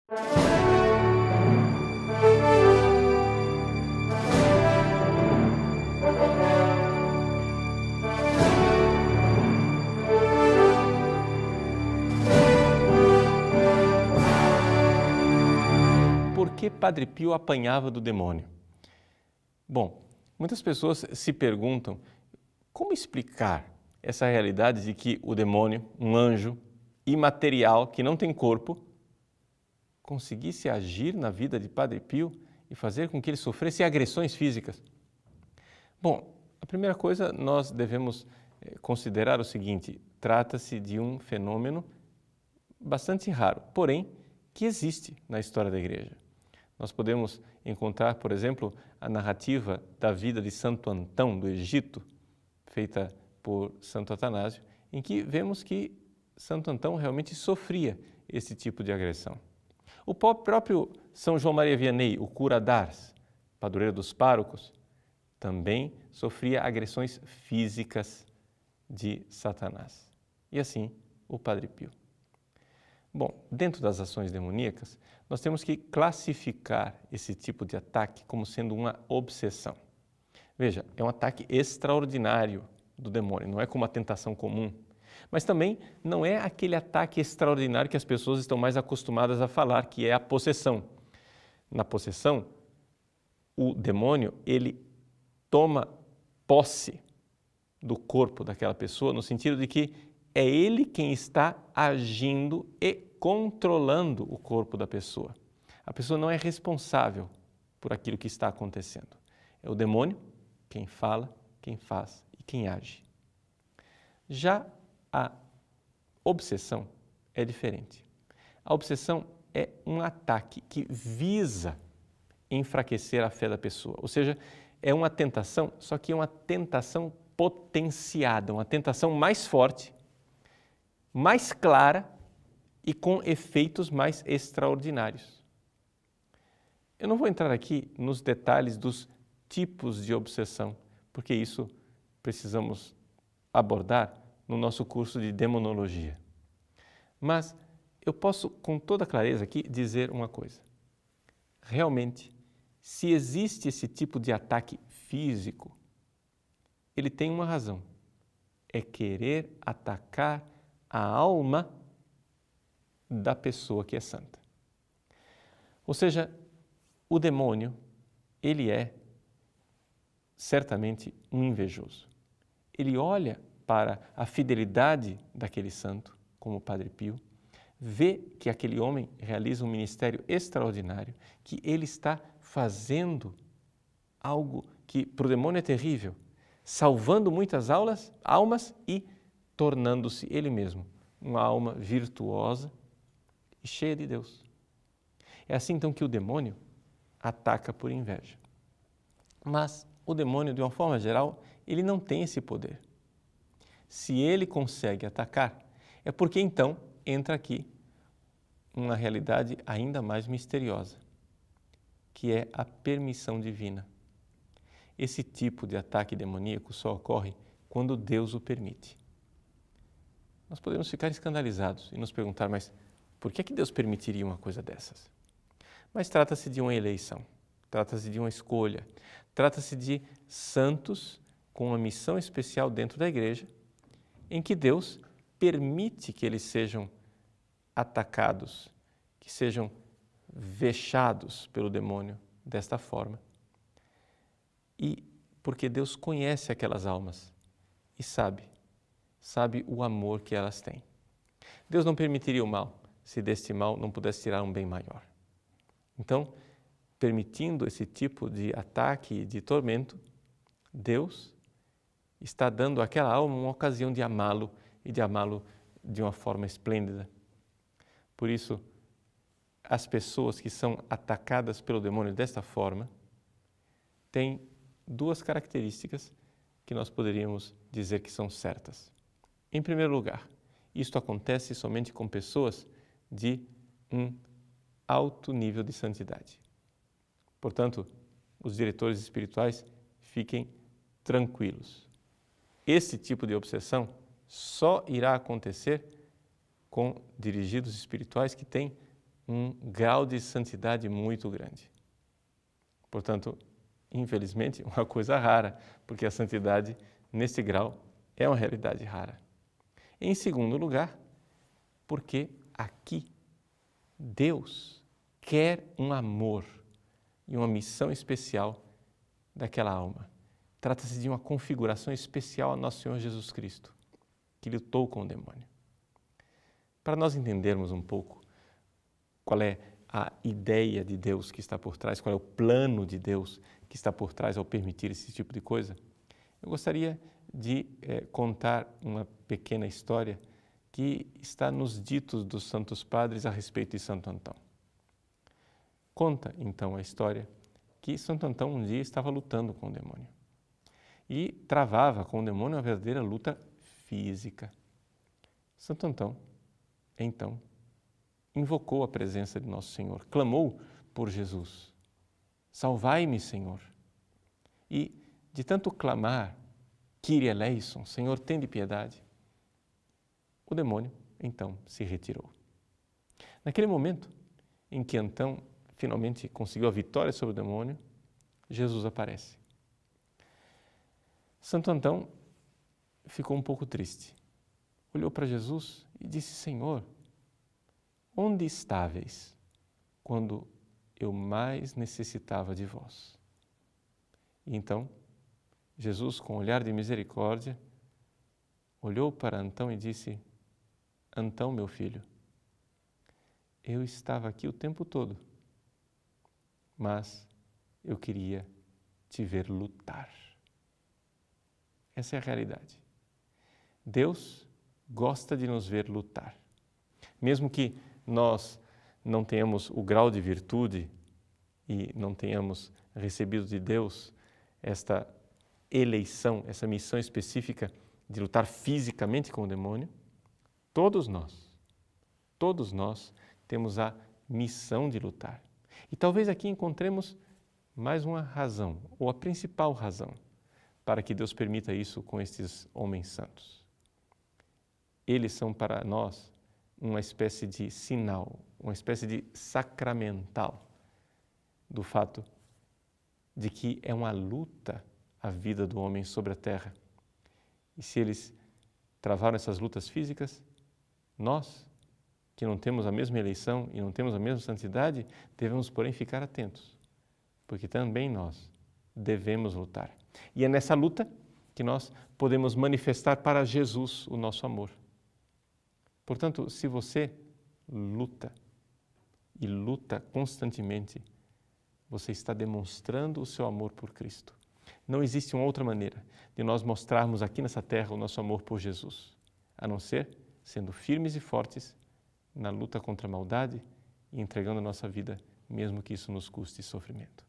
Por que Padre Pio apanhava do demônio? Bom, muitas pessoas se perguntam como explicar essa realidade de que o demônio, um anjo imaterial que não tem corpo, conseguisse agir na vida de Padre Pio e fazer com que ele sofresse agressões físicas. Bom, a primeira coisa nós devemos considerar o seguinte: trata-se de um fenômeno bastante raro, porém que existe na história da Igreja. Nós podemos encontrar, por exemplo, a narrativa da vida de Santo Antão do Egito, feita por Santo Atanásio, em que vemos que Santo Antão realmente sofria esse tipo de agressão. O próprio São João Maria Vianney, o cura d'Ars, padroeiro dos párocos, também sofria agressões físicas de Satanás. E assim o Padre Pio. Bom, dentro das ações demoníacas, nós temos que classificar esse tipo de ataque como sendo uma obsessão. Veja, é um ataque extraordinário do demônio, não é como uma tentação comum. Mas também não é aquele ataque extraordinário que as pessoas estão mais acostumadas a falar, que é a possessão. Na possessão, o demônio, ele toma posse do corpo daquela pessoa, no sentido de que é ele quem está agindo e controlando o corpo da pessoa. A pessoa não é responsável por aquilo que está acontecendo. É o demônio quem fala, quem faz e quem age. Já a obsessão é diferente. A obsessão é um ataque que visa enfraquecer a fé da pessoa. Ou seja, é uma tentação, só que é uma tentação potenciada, uma tentação mais forte, mais clara e com efeitos mais extraordinários. Eu não vou entrar aqui nos detalhes dos tipos de obsessão, porque isso precisamos abordar no nosso curso de demonologia. Mas eu posso, com toda clareza aqui, dizer uma coisa. Realmente, se existe esse tipo de ataque físico, ele tem uma razão. É querer atacar a alma da pessoa que é santa. Ou seja, o demônio, ele é certamente um invejoso. Ele olha para a fidelidade daquele santo, como o Padre Pio, vê que aquele homem realiza um ministério extraordinário, que ele está fazendo algo que para o demônio é terrível, salvando muitas almas e tornando-se ele mesmo uma alma virtuosa e cheia de Deus. É assim então que o demônio ataca por inveja. Mas o demônio, de uma forma geral, ele não tem esse poder. Se ele consegue atacar, é porque então entra aqui uma realidade ainda mais misteriosa, que é a permissão divina. Esse tipo de ataque demoníaco só ocorre quando Deus o permite. Nós podemos ficar escandalizados e nos perguntar, mas por que Deus permitiria uma coisa dessas? Mas trata-se de uma eleição, trata-se de uma escolha, trata-se de santos com uma missão especial dentro da igreja, em que Deus permite que eles sejam atacados, que sejam vexados pelo demônio desta forma. E porque Deus conhece aquelas almas e sabe o amor que elas têm. Deus não permitiria o mal se deste mal não pudesse tirar um bem maior. Então, permitindo esse tipo de ataque e de tormento, Deus está dando àquela alma uma ocasião de amá-lo e de amá-lo de uma forma esplêndida. Por isso, as pessoas que são atacadas pelo demônio desta forma têm duas características que nós poderíamos dizer que são certas. Em primeiro lugar, isto acontece somente com pessoas de um alto nível de santidade. Portanto, os diretores espirituais fiquem tranquilos. Esse tipo de obsessão só irá acontecer com dirigidos espirituais que têm um grau de santidade muito grande. Portanto, infelizmente, uma coisa rara, porque a santidade, nesse grau, é uma realidade rara. Em segundo lugar, porque aqui Deus quer um amor e uma missão especial daquela alma. Trata-se de uma configuração especial a nosso Senhor Jesus Cristo, que lutou com o demônio. Para nós entendermos um pouco qual é a ideia de Deus que está por trás, qual é o plano de Deus que está por trás ao permitir esse tipo de coisa, eu gostaria de contar uma pequena história que está nos ditos dos Santos Padres a respeito de Santo Antão. Conta, então, a história que Santo Antão um dia estava lutando com o demônio e travava com o demônio uma verdadeira luta física. Santo Antão, então, invocou a presença de Nosso Senhor, clamou por Jesus. Salvai-me, Senhor. E, de tanto clamar, Kyrie eleison, Senhor, tende piedade, o demônio, então, se retirou. Naquele momento em que Antão finalmente conseguiu a vitória sobre o demônio, Jesus aparece. Santo Antão ficou um pouco triste. Olhou para Jesus e disse: Senhor, onde estáveis quando eu mais necessitava de vós? E então, Jesus, com um olhar de misericórdia, olhou para Antão e disse: Antão, meu filho, eu estava aqui o tempo todo, mas eu queria te ver lutar. Essa é a realidade. Deus gosta de nos ver lutar. Mesmo que nós não tenhamos o grau de virtude e não tenhamos recebido de Deus esta eleição, essa missão específica de lutar fisicamente com o demônio, todos nós temos a missão de lutar. E talvez aqui encontremos mais uma razão, ou a principal razão, para que Deus permita isso com estes homens santos. Eles são para nós uma espécie de sinal, uma espécie de sacramental do fato de que é uma luta a vida do homem sobre a terra. E se eles travaram essas lutas físicas, nós, que não temos a mesma eleição e não temos a mesma santidade, devemos, porém, ficar atentos, porque também nós devemos lutar. E é nessa luta que nós podemos manifestar para Jesus o nosso amor. Portanto, se você luta e luta constantemente, você está demonstrando o seu amor por Cristo. Não existe uma outra maneira de nós mostrarmos aqui nessa terra o nosso amor por Jesus, a não ser sendo firmes e fortes na luta contra a maldade e entregando a nossa vida, mesmo que isso nos custe sofrimento.